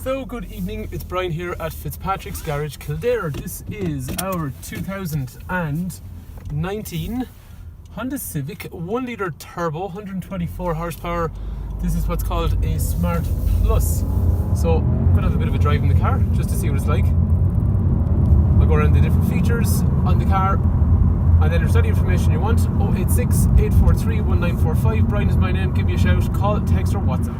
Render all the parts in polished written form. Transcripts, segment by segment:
So good evening, it's Brian here at Fitzpatrick's Garage, Kildare. This is our 2019 Honda Civic 1 litre turbo, 124 horsepower. This is what's called a Smart Plus. So I'm going to have a bit of a drive in the car just to see what it's like. I'll go around the different features on the car, and then if there's any information you want, 086 843 1945. Brian is my name. Give me a shout, call, text or WhatsApp.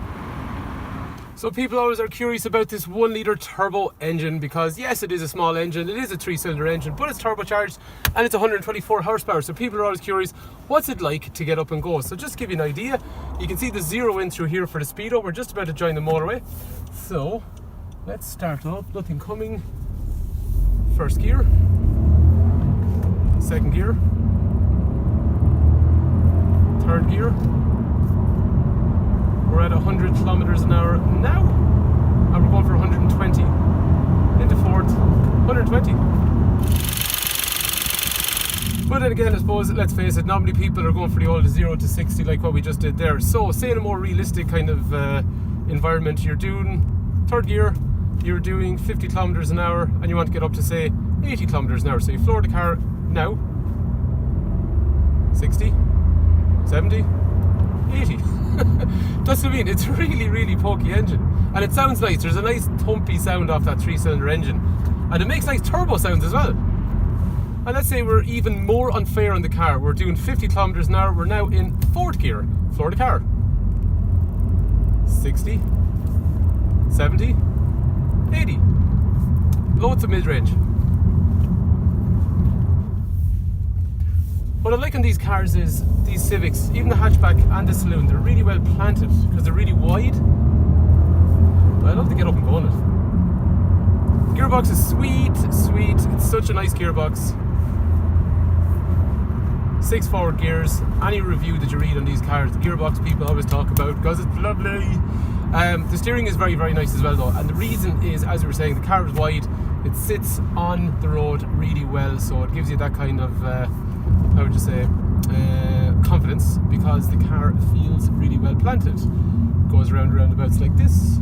So people always are curious about this 1 litre turbo engine because yes, it is a small engine, it is a 3-cylinder engine, but it's turbocharged and it's 124 horsepower. So people are always curious, what's it like to get up and go? So just to give you an idea, you can see the 0 in through here for the speedo. We're just about to join the motorway. So let's start off, nothing coming. First gear, second gear, third gear. We're at 100 kilometers an hour now, and we're going for 120. Into fourth, 120. But then again, I suppose, let's face it, not many people are going for the old 0 to 60 like what we just did there. So, say in a more realistic kind of environment, you're doing third gear, you're doing 50 kilometers an hour, and you want to get up to, say, 80 kilometers an hour. So you floor the car now, 60, 70, 80. That's what I mean, it's a really pokey engine, and it sounds nice. There's a nice thumpy sound off that 3-cylinder engine, and it makes nice turbo sounds as well. And let's say we're even more unfair on the car. We're doing 50 kilometers an hour. We're now in fourth gear. Floor the car, 60, 70, 80. Loads of mid-range. What I like on these cars is these Civics, even the hatchback and the saloon, they're really well planted because they're really wide. But I love to get up and go on it. Gearbox is sweet. It's such a nice gearbox. 6 forward gears. Any review that you read on these cars, the gearbox people always talk about because it's lovely. The steering is very nice as well though, and the reason is, as we were saying, the car is wide. It sits on the road really well, so it gives you that kind of how would you say, confidence, because the car feels really well planted. Goes around roundabouts like this.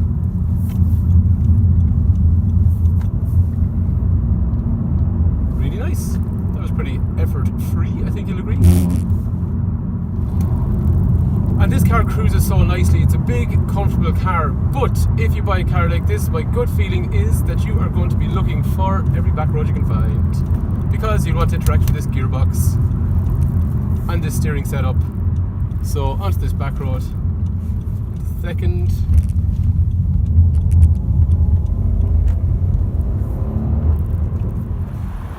Really nice. That was pretty effort free, I think you'll agree. And this car cruises so nicely. It's a big, comfortable car, but if you buy a car like this, my gut feeling is that you are going to be looking for every back road you can find, because you want to interact with this gearbox and this steering setup. So onto this back road. Second.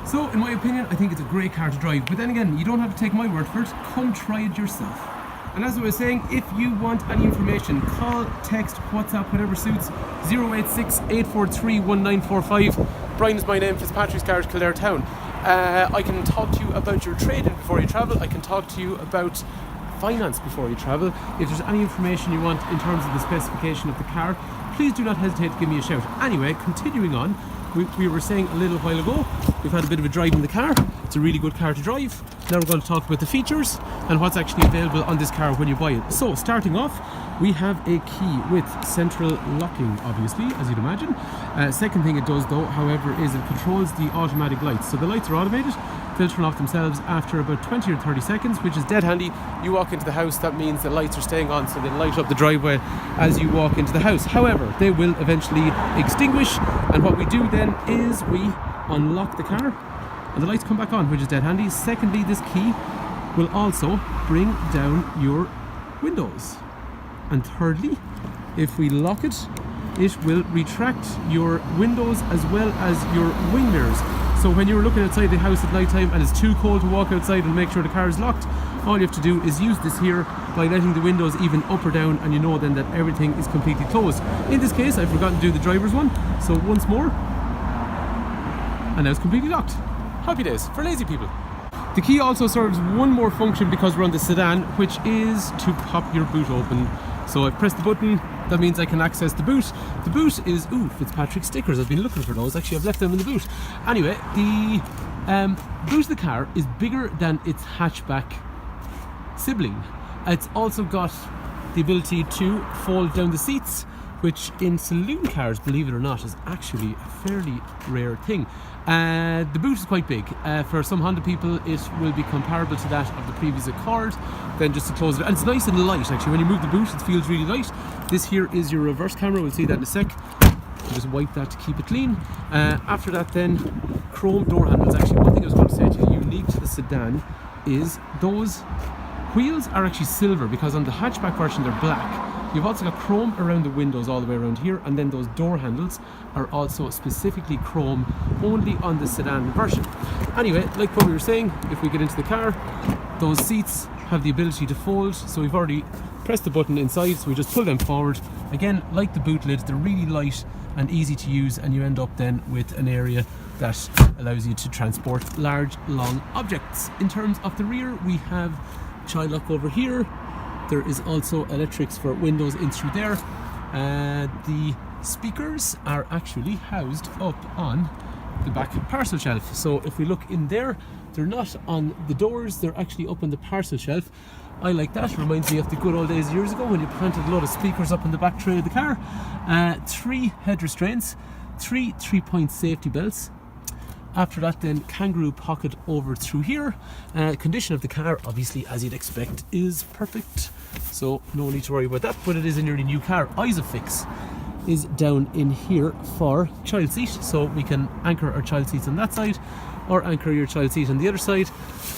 So in my opinion, I think it's a great car to drive, but then again, you don't have to take my word for it. Come try it yourself. And as I was saying, if you want any information, call, text, WhatsApp, whatever suits, 086 843 1945. Brian is my name, Fitzpatrick's Garage, Kildare Town. I can talk to you about your trade-in before you travel. I can talk to you about finance before you travel. If there's any information you want in terms of the specification of the car, please do not hesitate to give me a shout. Anyway, continuing on, we were saying a little while ago, we've had a bit of a drive in the car. It's a really good car to drive. Now we're going to talk about the features and what's actually available on this car when you buy it. So starting off, we have a key with central locking, obviously, as you'd imagine. Second thing it does though, however, is it controls the automatic lights. So the lights are automated. They'll turn off themselves after about 20 or 30 seconds, which is dead handy. You walk into the house, that means the lights are staying on, so they light up the driveway as you walk into the house. However, they will eventually extinguish, and what we do then is we unlock the car and the lights come back on, which is dead handy. Secondly, this key will also bring down your windows. And thirdly, if we lock it, it will retract your windows as well as your wing mirrors. So when you're looking outside the house at night time and it's too cold to walk outside and make sure the car is locked, all you have to do is use this here by letting the windows even up or down, and you know then that everything is completely closed. In this case, I've forgotten to do the driver's one, so once more, and now it's completely locked. Happy days for lazy people. The key also serves one more function because we're on the sedan, which is to pop your boot open. So I press the button, that means I can access the boot. The boot is, Fitzpatrick stickers, I've been looking for those, actually I've left them in the boot. Anyway, the boot of the car is bigger than its hatchback sibling. It's also got the ability to fold down the seats, which in saloon cars, believe it or not, is actually a fairly rare thing. The boot is quite big. For some Honda people, it will be comparable to that of the previous Accord. Then just to close it, and it's nice and light actually. When you move the boot, it feels really light. This here is your reverse camera. We'll see that in a sec. Just wipe that to keep it clean. After that, then chrome door handles. Actually, one thing I was going to say to you, unique to the sedan, is those wheels are actually silver, because on the hatchback version they're black. You've also got chrome around the windows all the way around here, and then those door handles are also specifically chrome only on the sedan version. Anyway, like what we were saying, if we get into the car, those seats have the ability to fold, so we've already pressed the button inside, so we just pull them forward. Again, like the boot lid, they're really light and easy to use, and you end up then with an area that allows you to transport large, long objects. In terms of the rear, we have child lock over here. There is also electrics for windows in through there. The speakers are actually housed up on the back parcel shelf. So if we look in there, they're not on the doors, they're actually up on the parcel shelf. I like that. Reminds me of the good old days years ago when you planted a lot of speakers up in the back tray of the car. 3 head restraints, 3 3-point safety belts. After that, then kangaroo pocket over through here. Condition of the car, obviously, as you'd expect, is perfect, so no need to worry about that, but it is a nearly new car. Isofix is down in here for child seat, so we can anchor our child seats on that side or anchor your child seat on the other side.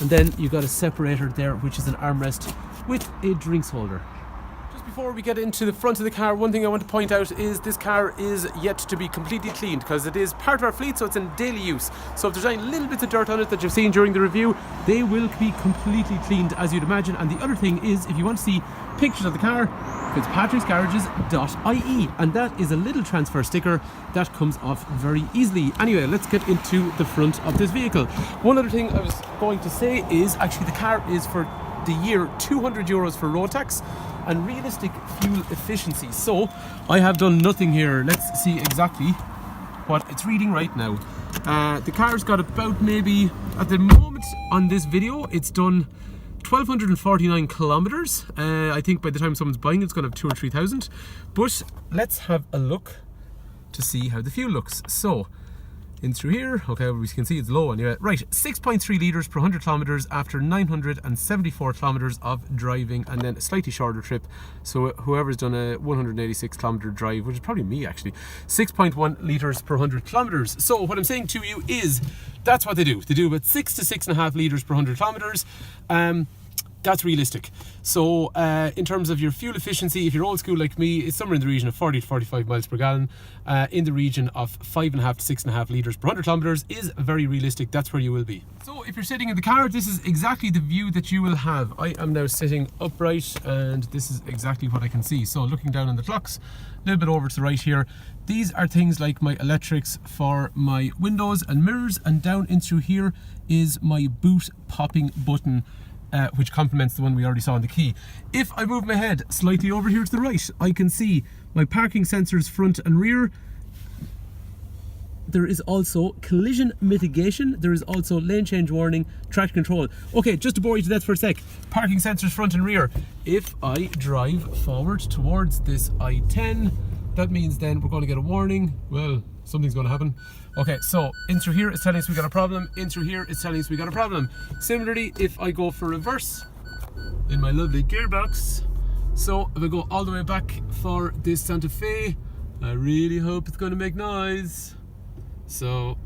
And then you've got a separator there, which is an armrest with a drinks holder. Before we get into the front of the car, one thing I want to point out is this car is yet to be completely cleaned, because it is part of our fleet, so it's in daily use. So if there's any little bits of dirt on it that you've seen during the review, they will be completely cleaned, as you'd imagine. And the other thing is, if you want to see pictures of the car, fitzpatricksgarages.ie, and that is a little transfer sticker that comes off very easily. Anyway, let's get into the front of this vehicle. One other thing I was going to say is, actually the car is for the year €200 for road tax and realistic fuel efficiency. So I have done nothing here. Let's see exactly what it's reading right now. The car's got about, maybe at the moment on this video, it's done 1,249 kilometers. I think by the time someone's buying it, it's going to have 2,000 or 3,000. But let's have a look to see how the fuel looks. So in through here, okay, we can see it's low anyway. Right, 6.3 litres per 100 kilometers after 974 kilometers of driving, and then a slightly shorter trip. So whoever's done a 186 kilometer drive, which is probably me actually, 6.1 litres per 100 kilometers. So what I'm saying to you is, that's what they do. They do about 6 to 6.5 litres per 100 kilometers. That's realistic. So in terms of your fuel efficiency, if you're old school like me, it's somewhere in the region of 40 to 45 miles per gallon. In the region of 5.5 to 6.5 litres per 100 kilometers is very realistic. That's where you will be. So if you're sitting in the car, this is exactly the view that you will have. I am now sitting upright, and this is exactly what I can see. So looking down on the clocks, a little bit over to the right here, these are things like my electrics for my windows and mirrors, and down in through here is my boot popping button, which complements the one we already saw on the key. If I move my head slightly over here to the right, I can see my parking sensors front and rear. There is also collision mitigation. There is also lane change warning, traction control. Okay, just to bore you to death for a sec, parking sensors front and rear. If I drive forward towards this I-10, that means then we're going to get a warning. Well, something's going to happen. Okay, so in through here it's telling us we got a problem. In through here it's telling us we got a problem. Similarly, if I go for reverse in my lovely gearbox, so if I go all the way back for this Santa Fe, I really hope it's going to make noise. So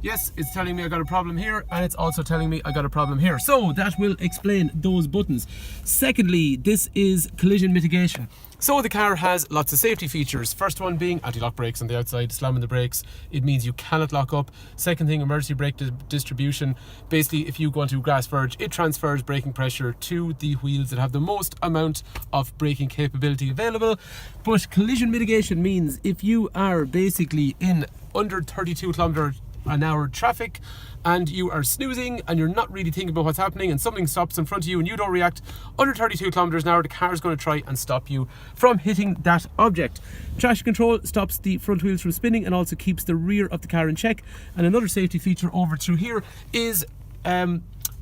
yes, it's telling me I got a problem here, and it's also telling me I got a problem here. So that will explain those buttons. Secondly, this is collision mitigation. So the car has lots of safety features. First one being anti-lock brakes on the outside, slamming the brakes. It means you cannot lock up. Second thing, emergency brake distribution. Basically, if you go onto grass verge, it transfers braking pressure to the wheels that have the most amount of braking capability available. But collision mitigation means if you are basically in under 32 kilometers an hour traffic and you are snoozing and you're not really thinking about what's happening, and something stops in front of you and you don't react under 32 kilometers an hour, the car is going to try and stop you from hitting that object. Traction control stops the front wheels from spinning and also keeps the rear of the car in check. And another safety feature over through here is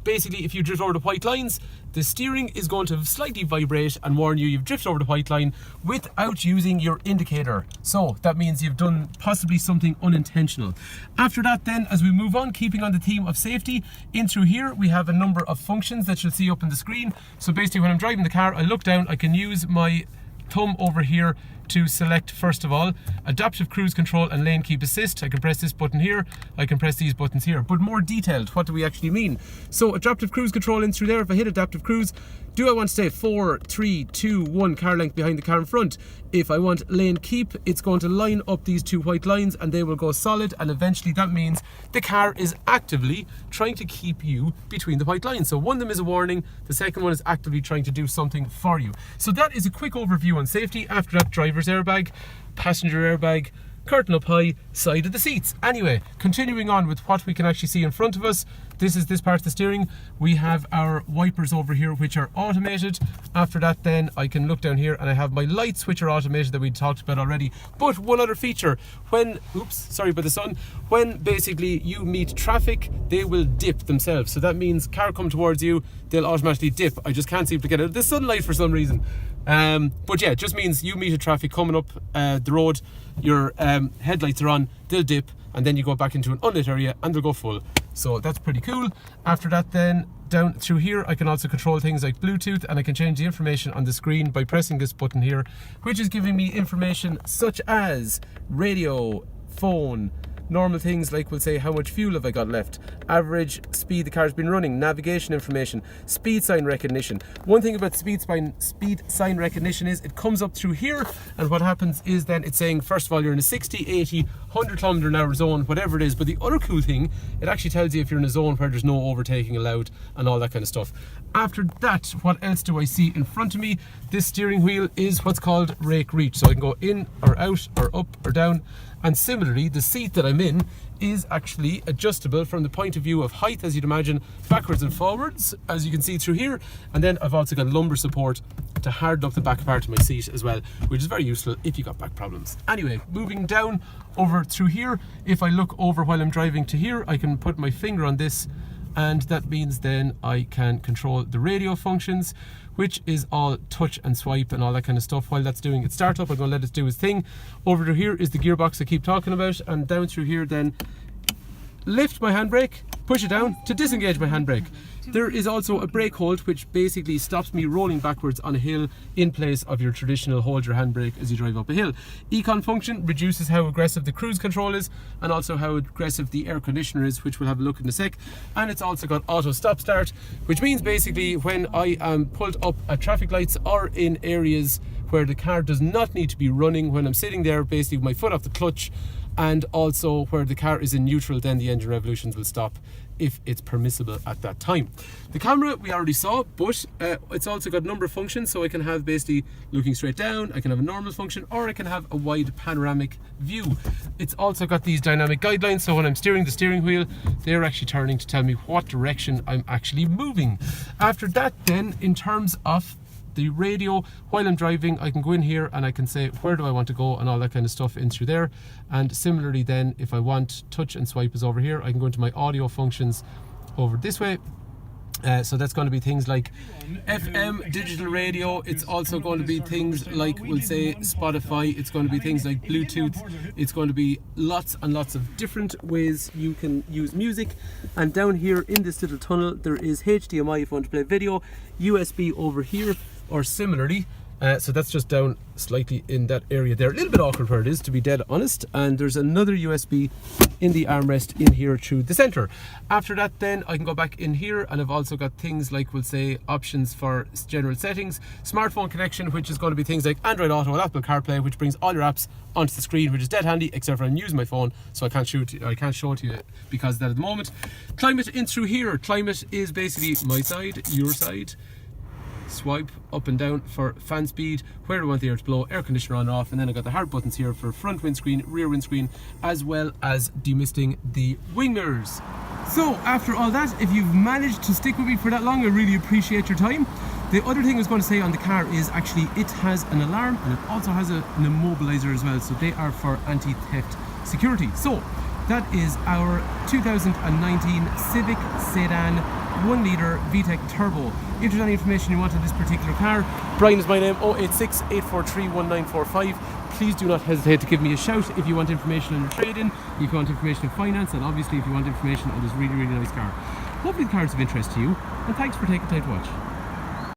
basically if you drift over the white lines, the steering is going to slightly vibrate and warn you you've drifted over the white line without using your indicator. So that means you've done possibly something unintentional. After that then, as we move on, keeping on the theme of safety, in through here we have a number of functions that you'll see up on the screen. So basically when I'm driving the car, I look down, I can use my thumb over here to select, first of all, adaptive cruise control and lane keep assist. I can press this button here, I can press these buttons here. But more detailed, what do we actually mean? So adaptive cruise control in through there, if I hit adaptive cruise, do I want to stay 4, 3, 2, 1 car length behind the car in front? If I want lane keep, it's going to line up these two white lines and they will go solid, and eventually that means the car is actively trying to keep you between the white lines. So one of them is a warning, the second one is actively trying to do something for you. So that is a quick overview on safety. After that, driver's airbag, passenger airbag, curtain up high, side of the seats. Anyway, continuing on with what we can actually see in front of us, this is this part of the steering. We have our wipers over here which are automated. After that then I can look down here and I have my lights which are automated that we talked about already. But one other feature, when, oops, sorry about the sun, when basically you meet traffic, they will dip themselves. So that means car come towards you, they'll automatically dip. I just can't seem to get out of the sunlight for some reason. But yeah, it just means you meet a traffic coming up the road, your headlights are on, they'll dip, and then you go back into an unlit area and they'll go full. So that's pretty cool. After that then, down through here I can also control things like Bluetooth, and I can change the information on the screen by pressing this button here, which is giving me information such as radio, phone, normal things like, we'll say, how much fuel have I got left, average speed the car's been running, navigation information, speed sign recognition. One thing about speed sign recognition is it comes up through here, and what happens is then it's saying, first of all, you're in a 60, 80, 100 kilometer an hour zone, whatever it is. But the other cool thing, it actually tells you if you're in a zone where there's no overtaking allowed and all that kind of stuff. After that, what else do I see in front of me? This steering wheel is what's called rake reach, so I can go in or out or up or down. And similarly, the seat that I'm in is actually adjustable from the point of view of height, as you'd imagine, backwards and forwards, as you can see through here. And then I've also got lumbar support to harden up the back part of my seat as well, which is very useful if you got back problems. Anyway, moving down over through here, if I look over while I'm driving to here, I can put my finger on this, and that means then I can control the radio functions, which is all touch and swipe and all that kind of stuff. While that's doing its startup, I'm going to let it do its thing. Over to here is the gearbox I keep talking about, and down through here then, lift my handbrake, push it down to disengage my handbrake. There is also a brake hold which basically stops me rolling backwards on a hill in place of your traditional hold your handbrake as you drive up a hill. Econ function reduces how aggressive the cruise control is and also how aggressive the air conditioner is, which we'll have a look in a sec. And it's also got auto stop start, which means basically when I am pulled up at traffic lights or in areas where the car does not need to be running, when I'm sitting there basically with my foot off the clutch, and also where the car is in neutral, then the engine revolutions will stop if it's permissible at that time. The camera we already saw, but it's also got a number of functions. So I can have basically looking straight down, I can have a normal function, or I can have a wide panoramic view. It's also got these dynamic guidelines, so when I'm steering the steering wheel, they're actually turning to tell me what direction I'm actually moving. After that then, in terms of the radio, while I'm driving, I can go in here and I can say where do I want to go and all that kind of stuff in through there. And similarly then, if I want touch and swipe is over here, I can go into my audio functions over this way. So that's going to be things like FM, digital radio. It's also going to be things like, we'll say, Spotify. It's going to be things like Bluetooth. It's going to be lots and lots of different ways you can use music. And down here in this little tunnel, there is HDMI if you want to play video, USB over here, or similarly. So that's just down slightly in that area there. A little bit awkward where it is, to be dead honest. And there's another USB in the armrest in here through the center. After that then, I can go back in here, and I've also got things like, we'll say, options for general settings, smartphone connection, which is going to be things like Android Auto and Apple CarPlay, which brings all your apps onto the screen, which is dead handy, except for I'm using my phone, so I can't show it to you because of that at the moment. Climate in through here. Climate is basically my side, your side. Swipe up and down for fan speed, where I want the air to blow, air conditioner on and off, and then I got the hard buttons here for front windscreen, rear windscreen, as well as demisting the wing mirrors. So after all that, if you've managed to stick with me for that long, I really appreciate your time. The other thing I was going to say on the car is actually it has an alarm, and it also has an immobilizer as well, so they are for anti-theft security. So that is our 2019 Civic Sedan 1 litre VTEC turbo. If there's any information you want on this particular car, Brian is my name, 086 843 1945. Please do not hesitate to give me a shout if you want information on your trade-in, if you want information on finance, and obviously if you want information on this really, really nice car. Hopefully the car is of interest to you, and thanks for taking time to watch.